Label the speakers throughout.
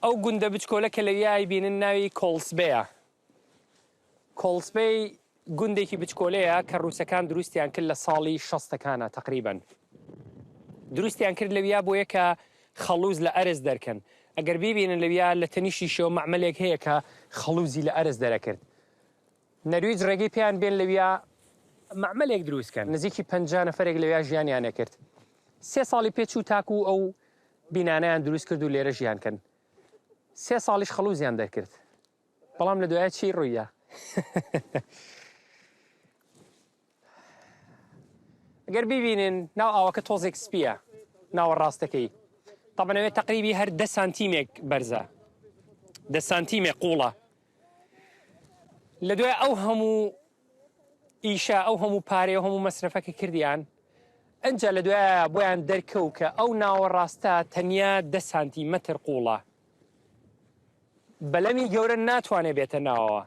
Speaker 1: ئەو گوندە بچکۆلە کە لەویای بینن ناوی کۆڵسبەیە. کۆڵسبەی گوندێکی بچکۆلەیە کە ڕووسەکان دروستیان کرد لە ساڵی 60ەکانە تقریباً. دروستیان کرد لەویا بۆیە کە خەڵوز لە ئەرز دەرکەن. ئەگەر بیبینن لەویا لە تەنیشی شەوە مەعمەلێک هەیە کە خەڵوزی لە ئەرز دەرەکرد. نەرویج ڕێگەی پێیان بێن لەویا مەعمەلێک دروستکەن. نزیکی 50 نەفرێک لەویا ژیانیان نەکرد. 3 ساڵی پێچوو تاکو ئەو بینانەیان دروست کرد و لێرە ژیانکەن. 3 ساڵیش خەڵوزیان دەرکرد. بەڵام لە دوایە چی ڕوویە؟ ئەگەر ببینن ناو ئاوەکە تۆزێک سپیە ناوە ڕاستەکەی. طبعاً تقریبی هەر 10 سانتیمێک بەرزە. 10 سانتیمێک قوڵە. لە دوای ئەو هەموو ئیشە ئەو هەموو پارێ و هەموو مەسرفەکە کردیان ئەنجا لە دوایە بۆیان دەرکەوت کە ئەو ناوە ڕاستە تەنیا 10 سانتیمەتر قوڵە. بەلەمی گەورە ناتوانێت بێتە ناوەوە.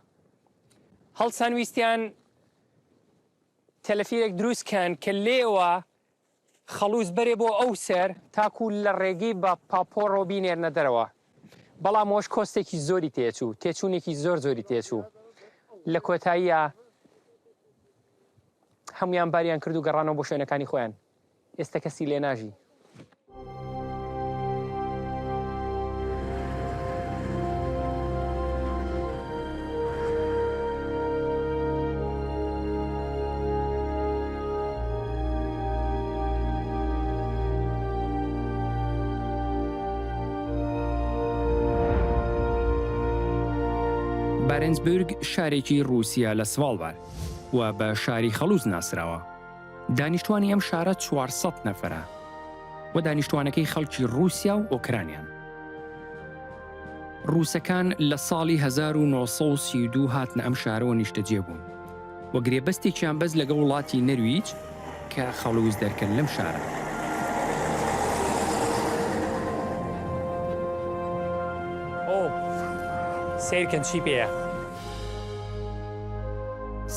Speaker 1: هەڵسان ویستیان تەلەفیرێک دروستکەن کە لێوە خەڵوز بەرێ بۆ ئەو سەر تاکو لە ڕێگەی بە پاپۆڕۆ بینێرنە دەرەوە. بەڵام ئەوەش کۆستێکی زۆری تێچوو، تێچوونێکی زۆری تێچوو. لە کۆتاییە هەمویان باریان کرد و گەڕانەوە بۆ شوێنەکانی خۆیان. ئێستا کەسی لێ ناژی.
Speaker 2: بارنسبرگ شارێکی رووسیا لە سڤالبار و بە شاری خەڵوز ناسراوە. دانیشتوانی ئەم شارە 400 نەفرە و دانیشتوانەکەی خەڵکی رووسیا و ئۆکرانیان. ڕووسەکان لە ساڵی 1932 هاتنە ئەم شارەوە نیشتەجێ بوون و گرێبەستێکیان بەس لەگە وڵاتی نەرویج کە خەڵوز دەرکەن لەم شارە.
Speaker 1: سیرکەن چی پێیە؟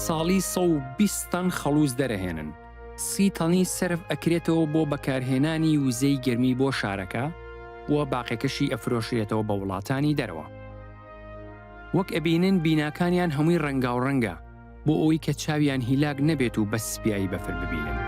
Speaker 2: ساڵی 120 تەن خەڵوز دەرەهێنن. 30 تەنی سرف ئەکرێتەوە بۆ بەکارهێنانی وزەی گەرمی بۆ شارەکە و باقیەکەشی ئەفرۆشرێتەوە بە وڵاتانی دەرەوە. وەک ئەبینن بیناکانیان هەمووی ڕەنگاوڕەنگە بۆ ئەوەی کە چاویان هیلاک نەبێت و بە سپیایی بەفر ببینن.